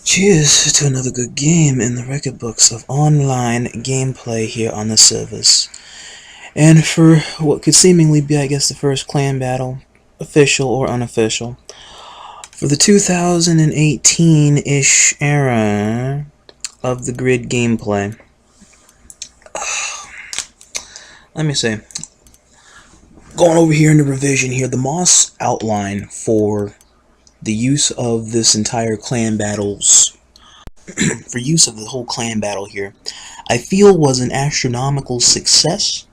Cheers to another good game in the record books of online gameplay here on the service. And for what could seemingly be, I guess, the first clan battle, official or unofficial, for the 2018-ish era of the grid gameplay. Let me say, going over here in the revision here, the M.o.S outline for the use of this entire clan battles, for use of the whole clan battle here, I feel was an astronomical success.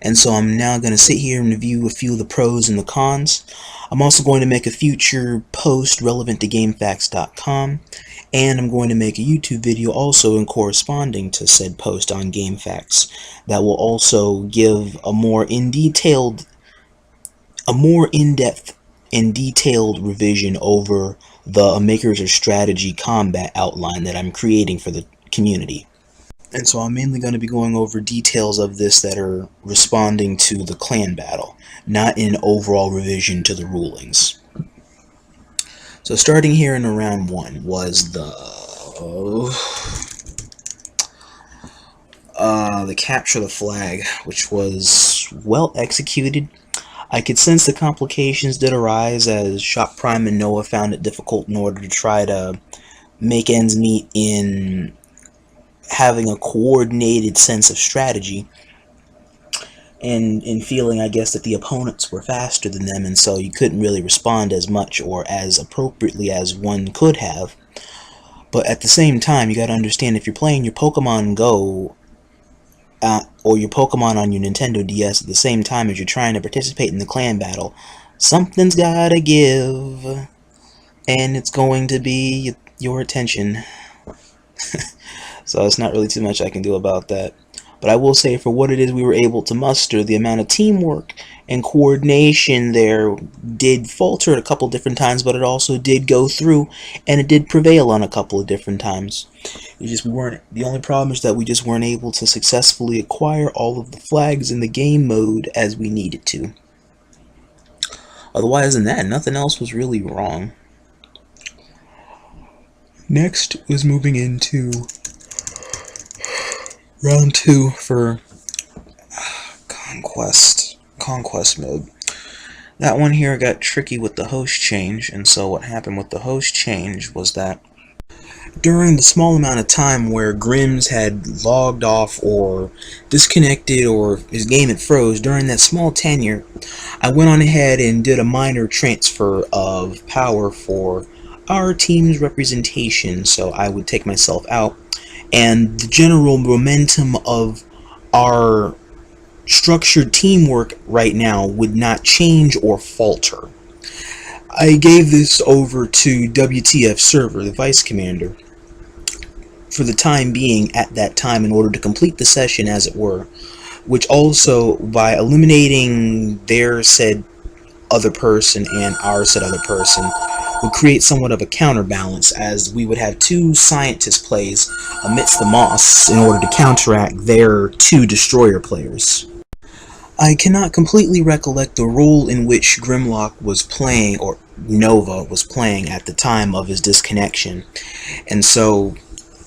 And so I'm now going to sit here and review a few of the pros and the cons. I'm also going to make a future post relevant to GameFAQs.com, and I'm going to make a YouTube video also in corresponding to said post on GameFAQs that will also give a more in-depth and detailed revision over the Makers of Strategy combat outline that I'm creating for the community. And so I'm mainly going to be going over details of this that are responding to the clan battle, not an overall revision to the rulings. So starting here in round 1 was the capture the flag, which was well executed. I could sense the complications did arise as Shop Prime and Noah found it difficult in order to try to make ends meet in having a coordinated sense of strategy, and in feeling, I guess, that the opponents were faster than them, and so you couldn't really respond as much or as appropriately as one could have. But at the same time, you gotta understand, if you're playing your Pokemon Go or your Pokemon on your Nintendo DS at the same time as you're trying to participate in the clan battle, something's gotta give, and it's going to be your attention. So it's not really too much I can do about that. But I will say, for what it is we were able to muster, the amount of teamwork and coordination there did falter at a couple different times, but it also did go through, and it did prevail on a couple of different times. The only problem is that we just weren't able to successfully acquire all of the flags in the game mode as we needed to. Otherwise than that, nothing else was really wrong. Next was moving into round 2 for conquest mode. That one here got tricky with the host change, and so what happened with the host change was that during the small amount of time where Grimm's had logged off or disconnected or his game had froze, during that small tenure, I went on ahead and did a minor transfer of power for our team's representation, so I would take myself out, and the general momentum of our structured teamwork right now would not change or falter. I gave this over to WTF Server, the Vice Commander, for the time being at that time in order to complete the session, as it were, which also, by eliminating their said other person and our said other person, would create somewhat of a counterbalance, as we would have 2 scientist plays amidst the M.o.S in order to counteract their 2 destroyer players. I cannot completely recollect the role in which Grimlock was playing, or Nova was playing, at the time of his disconnection. And so,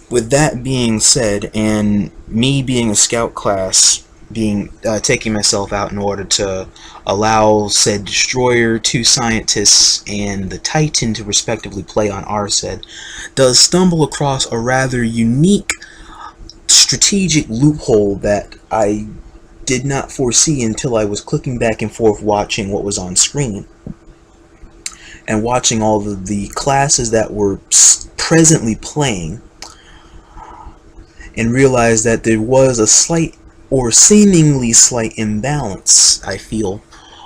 with that being said, and me being a scout class, taking myself out in order to allow said destroyer, 2 scientists, and the Titan to respectively play on our said, does stumble across a rather unique strategic loophole that I did not foresee until I was clicking back and forth watching what was on screen and watching all of the classes that were presently playing, and realized that there was a slight or seemingly slight imbalance, I feel,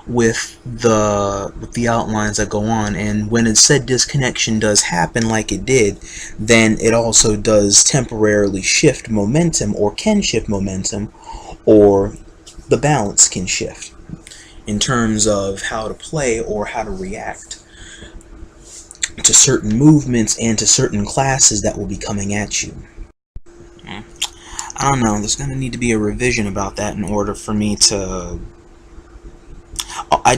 with the outlines that go on. And when a said disconnection does happen like it did, then it also does temporarily shift momentum, or can shift momentum, or the balance can shift in terms of how to play or how to react. to certain movements and to certain classes that will be coming at you. I don't know, there's going to need to be a revision about that in order for me to... I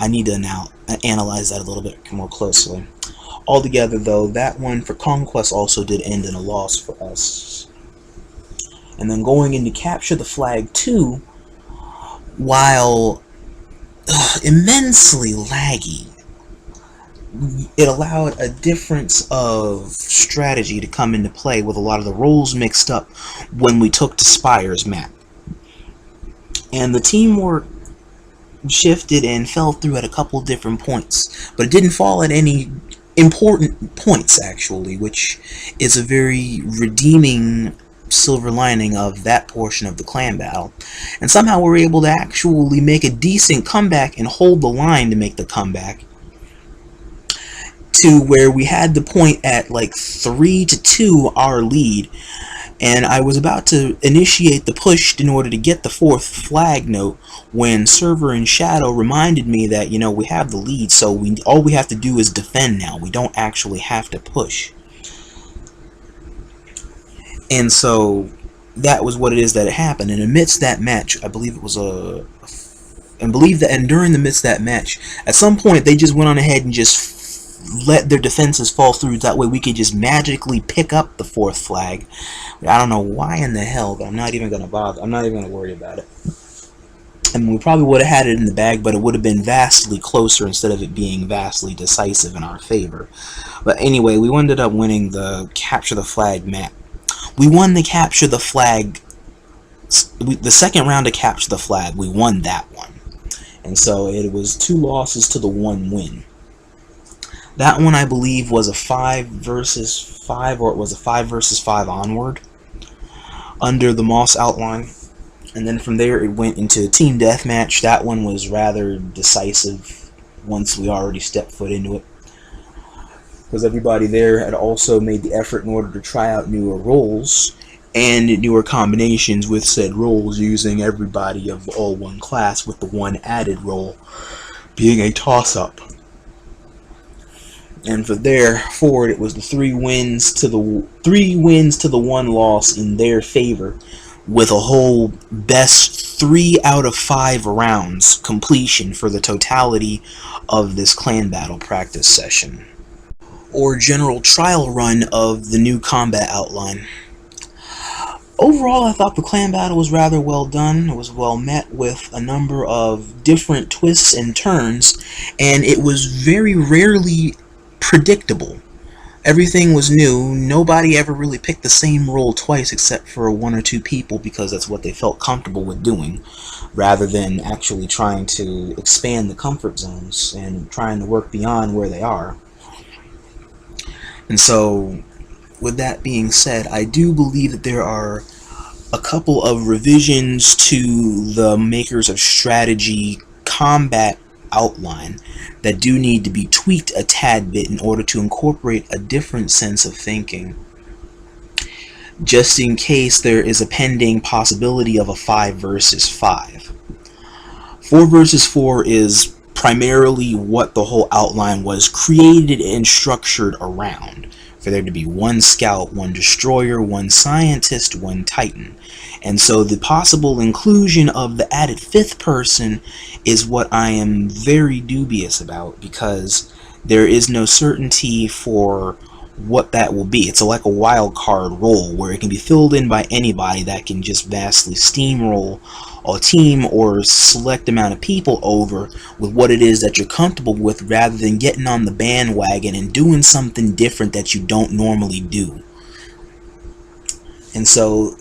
need to now analyze that a little bit more closely. Altogether, though, that one for Conquest also did end in a loss for us. And then going into Capture the Flag 2, while immensely laggy, it allowed a difference of strategy to come into play with a lot of the roles mixed up when we took to Spire's map. And the teamwork shifted and fell through at a couple different points, but it didn't fall at any important points, actually, which is a very redeeming silver lining of that portion of the clan battle. And somehow we're able to actually make a decent comeback and hold the line to make the comeback, to where we had the point at like 3-2 our lead, and I was about to initiate the push in order to get the 4th flag note when Server and Shadow reminded me that, you know, we have the lead, so all we have to do is defend now. We don't actually have to push. And so that was what it is that happened. And amidst that match, I believe it was and during the midst of that match, at some point they just went on ahead and just let their defenses fall through. That way we could just magically pick up the 4th flag. I don't know why in the hell, but I'm not even gonna bother. I'm not even gonna worry about it. I mean, we probably would have had it in the bag, but it would have been vastly closer instead of it being vastly decisive in our favor. But anyway, we ended up winning the Capture the Flag map. We won the Capture the Flag, the second round of Capture the Flag, we won that one. And so it was 2 losses to the 1 win. That one, I believe, was a 5 versus 5, or it was a 5 versus 5 onward, under the M.o.S outline. And then from there it went into a team deathmatch. That one was rather decisive once we already stepped foot into it, because everybody there had also made the effort in order to try out newer roles and newer combinations with said roles, using everybody of all one class, with the one added role being a toss-up. And from there forward, it was the 3 wins to the 1 loss in their favor, with a whole best 3 out of 5 rounds completion for the totality of this clan battle practice session, or general trial run of the new combat outline. Overall, I thought the clan battle was rather well done. It was well met with a number of different twists and turns, and it was very rarely predictable. Everything was new. Nobody ever really picked the same role twice except for 1 or 2 people, because that's what they felt comfortable with doing, rather than actually trying to expand the comfort zones and trying to work beyond where they are. And so, with that being said, I do believe that there are a couple of revisions to the Makers of Strategy combat outline that do need to be tweaked a tad bit in order to incorporate a different sense of thinking, just in case there is a pending possibility of a 5 versus 5. 4 versus 4 is primarily what the whole outline was created and structured around, for there to be 1 scout, 1 destroyer, 1 scientist, 1 titan. And so the possible inclusion of the added 5th person is what I am very dubious about, because there is no certainty for what that will be. It's like a wild card role where it can be filled in by anybody that can just vastly steamroll a team or select amount of people over with what it is that you're comfortable with, rather than getting on the bandwagon and doing something different that you don't normally do. And so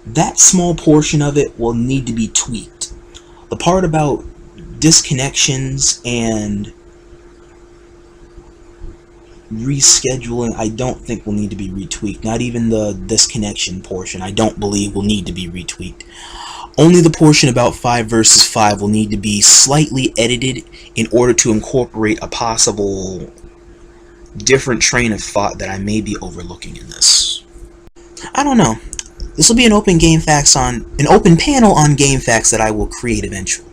that small portion of it will need to be tweaked. The part about disconnections and rescheduling, I don't think will need to be retweaked. Not even the disconnection portion, I don't believe will need to be retweaked. Only the portion about 5 versus 5 will need to be slightly edited in order to incorporate a possible different train of thought that I may be overlooking in this. I don't know. This will be an open panel on game facts that I will create eventually.